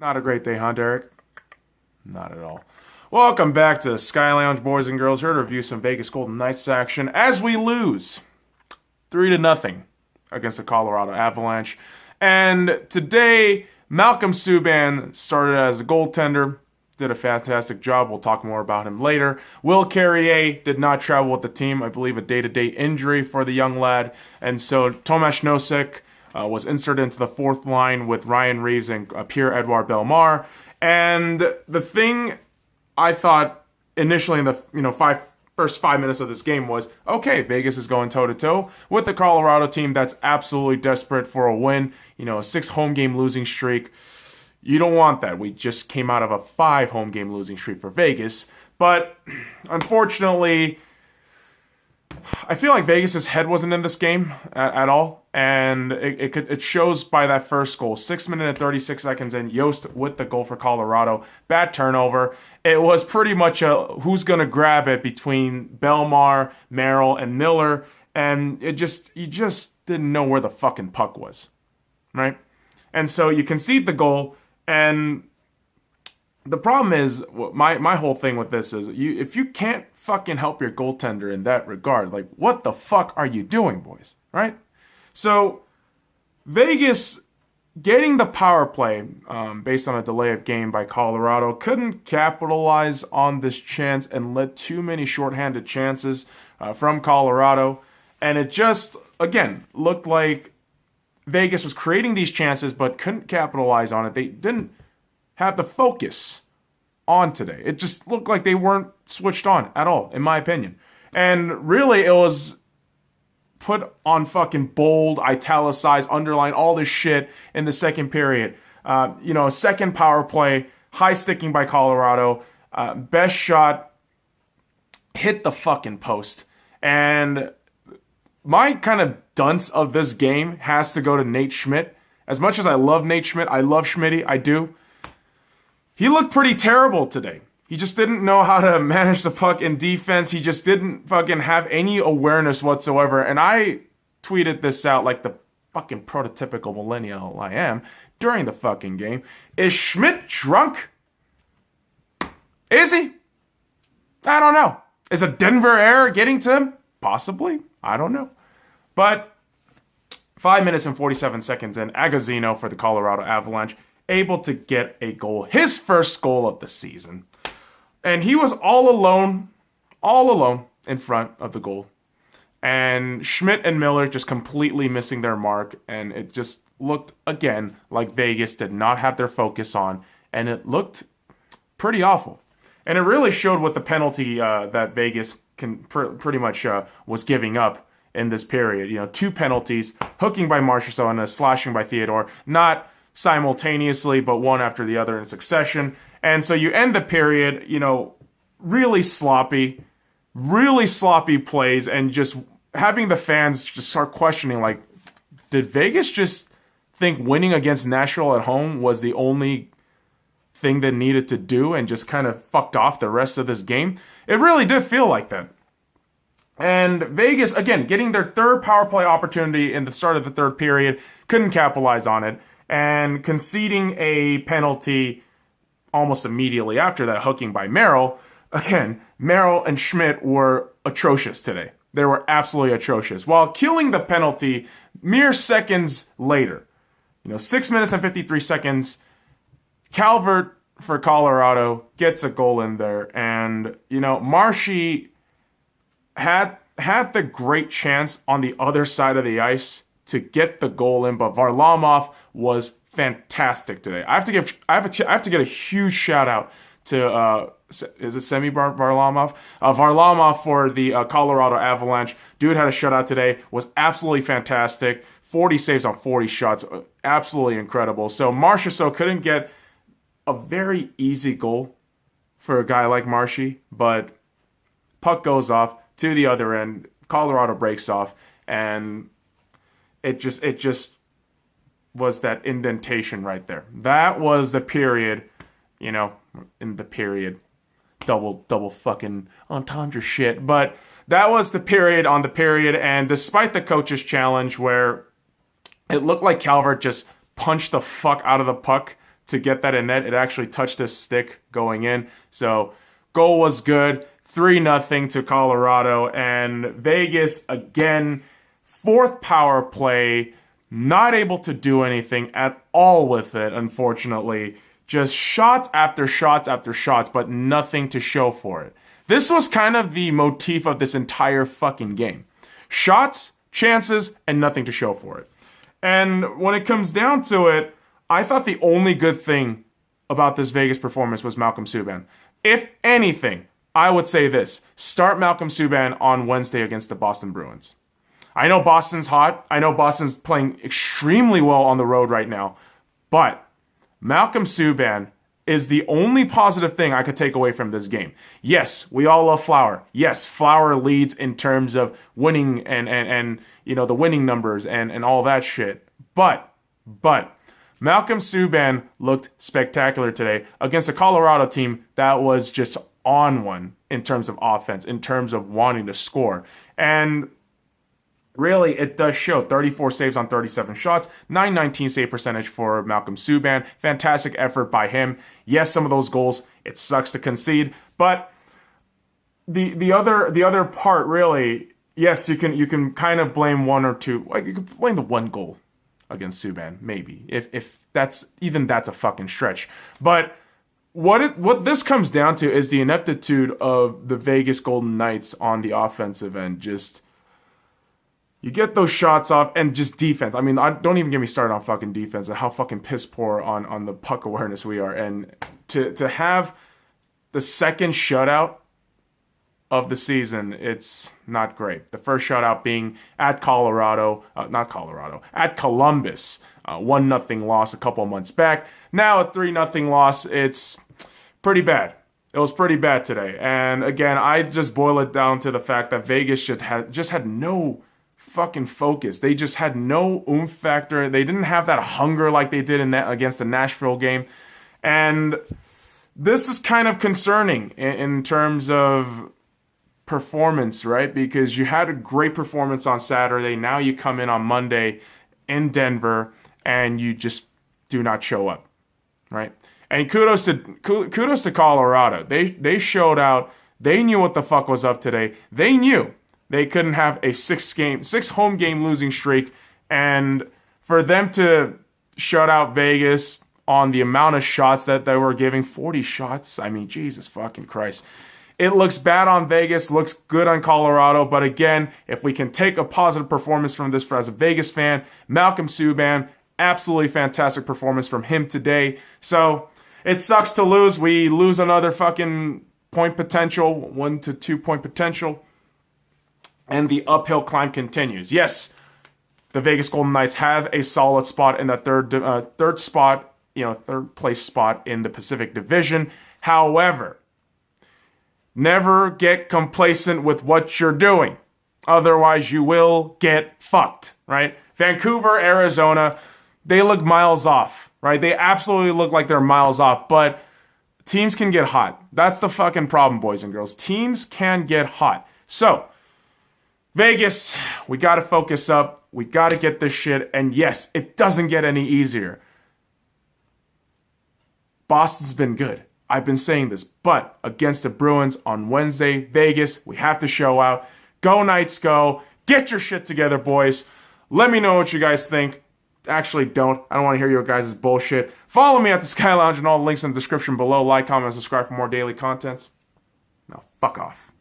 Not a great day, huh, Derek? Not at all. Welcome back to the SkyLounge, boys and girls. Here to review some Vegas Golden Knights action as we lose 3-0 against the Colorado Avalanche. And today, Malcolm Subban started as a goaltender, did a fantastic job. We'll talk more about him later. Will Carrier did not travel with the team. I believe a day-to-day injury for the young lad. And so Tomas Nosek was inserted into the fourth line with Ryan Reeves and Pierre-Edouard Bellemare. And the thing I thought initially in the first 5 minutes of this game was, okay, Vegas is going toe-to-toe with the Colorado team that's absolutely desperate for a win. A 6-home game losing streak. You don't want that. We just came out of a 5-home game losing streak for Vegas. But unfortunately, I feel like Vegas' head wasn't in this game at all, and it shows by that first goal. 6 minutes and 36 seconds in, Yost with the goal for Colorado. Bad turnover. It was pretty much a who's going to grab it between Bellemare, Merrill, and Miller, and you just didn't know where the fucking puck was, right? And so you concede the goal, and the problem is, my whole thing with this is, if you can't fucking help your goaltender in that regard, like, what the fuck are you doing, boys, right? So, Vegas getting the power play based on a delay of game by Colorado couldn't capitalize on this chance and let too many shorthanded chances from Colorado. And it just, again, looked like Vegas was creating these chances but couldn't capitalize on it. They didn't have the focus on today. It just looked like they weren't switched on at all, in my opinion. And really, it was put on fucking bold, italicized, underline, all this shit in the second period. Second power play, high sticking by Colorado. Best shot hit the fucking post. And my kind of dunce of this game has to go to Nate Schmidt. As much as I love Nate Schmidt, I love Schmitty, I do. He looked pretty terrible today. He just didn't know how to manage the puck in defense. He just didn't fucking have any awareness whatsoever. And I tweeted this out like the fucking prototypical millennial I am during the fucking game. Is Schmidt drunk? Is he? I don't know. Is a Denver error getting to him? Possibly. I don't know. But 5 minutes and 47 seconds in, Agazino for the Colorado Avalanche able to get a goal. His first goal of the season. And he was all alone in front of the goal. And Schmidt and Miller just completely missing their mark. And it just looked, again, like Vegas did not have their focus on. And it looked pretty awful. And it really showed what the penalty that Vegas pretty much was giving up in this period. 2 penalties, hooking by Marchessault and a slashing by Theodore. Not simultaneously, but one after the other in succession. And so you end the period, really sloppy plays, and just having the fans just start questioning, like, did Vegas just think winning against Nashville at home was the only thing that needed to do and just kind of fucked off the rest of this game? It really did feel like that. And Vegas, again, getting their third power play opportunity in the start of the third period, couldn't capitalize on it, and conceding a penalty almost immediately after that, hooking by Merrill. Again, Merrill and Schmidt were atrocious today. They were absolutely atrocious. While killing the penalty mere seconds later, 6 minutes and 53 seconds, Calvert for Colorado gets a goal in there. And, Marshy had the great chance on the other side of the ice to get the goal in, but Varlamov was fantastic today. I have to get a huge shout out to is it Semi Varlamov? Varlamov for the Colorado Avalanche. Dude had a shutout today. Was absolutely fantastic. 40 saves on 40 shots. Absolutely incredible. So Marchessault couldn't get a very easy goal for a guy like Marshy, but puck goes off to the other end. Colorado breaks off, and it just was that indentation right there. That was the period, in the period. Double fucking entendre shit. But that was the period on the period, and despite the coach's challenge where it looked like Calvert just punched the fuck out of the puck to get that in net. It actually touched his stick going in. So goal was good. 3-0 to Colorado. And Vegas, again, fourth power play, not able to do anything at all with it, unfortunately. Just shots after shots after shots, but nothing to show for it. This was kind of the motif of this entire fucking game. Shots, chances, and nothing to show for it. And when it comes down to it, I thought the only good thing about this Vegas performance was Malcolm Subban. If anything, I would say this. Start Malcolm Subban on Wednesday against the Boston Bruins. I know Boston's hot. I know Boston's playing extremely well on the road right now. But Malcolm Subban is the only positive thing I could take away from this game. Yes, we all love Flower. Yes, Flower leads in terms of winning and you know, the winning numbers and all that shit. But Malcolm Subban looked spectacular today against a Colorado team that was just on one in terms of offense, in terms of wanting to score. And really, it does show. 34 saves on 37 shots, 919 save percentage for Malcolm Subban. Fantastic effort by him. Yes, some of those goals, it sucks to concede, but the other part, really, yes, you can kind of blame one or two. Like, you can blame the one goal against Subban, maybe, if that's a fucking stretch. But what this comes down to is the ineptitude of the Vegas Golden Knights on the offensive end. Just, you get those shots off, and just defense. I mean, don't even get me started on fucking defense and how fucking piss poor on the puck awareness we are. And to have the second shutout of the season, it's not great. The first shutout being at at Columbus. 1-0 loss a couple months back. Now a 3-0 loss. It's pretty bad. It was pretty bad today. And again, I just boil it down to the fact that Vegas just had no fucking focus. They just had no oomph factor. They didn't have that hunger like they did against the Nashville game. And this is kind of concerning in terms of performance, right? Because you had a great performance on Saturday. Now you come in on Monday in Denver and you just do not show up, right? And kudos to Colorado. They showed out. They knew what the fuck was up today. They knew they couldn't have a six home game losing streak, and for them to shut out Vegas on the amount of shots that they were giving, 40 shots. I mean, Jesus fucking Christ. It looks bad on Vegas, looks good on Colorado, but again, if we can take a positive performance from this as a Vegas fan, Malcolm Subban, absolutely fantastic performance from him today. So it sucks to lose. We lose another fucking point potential, 1 to 2 point potential, and the uphill climb continues. Yes, the Vegas Golden Knights have a solid spot in the third place spot in the Pacific Division. However, never get complacent with what you're doing. Otherwise, you will get fucked, right? Vancouver, Arizona, they look miles off, right? They absolutely look like they're miles off, but teams can get hot. That's the fucking problem, boys and girls. Teams can get hot. So, Vegas, we got to focus up. We got to get this shit. And yes, it doesn't get any easier. Boston's been good. I've been saying this, but against the Bruins on Wednesday, Vegas, we have to show out. Go Knights, go. Get your shit together, boys. Let me know what you guys think. Actually, don't. I don't want to hear your guys' bullshit. Follow me at the Sky Lounge and all the links in the description below. Like, comment, and subscribe for more daily content. Now, fuck off.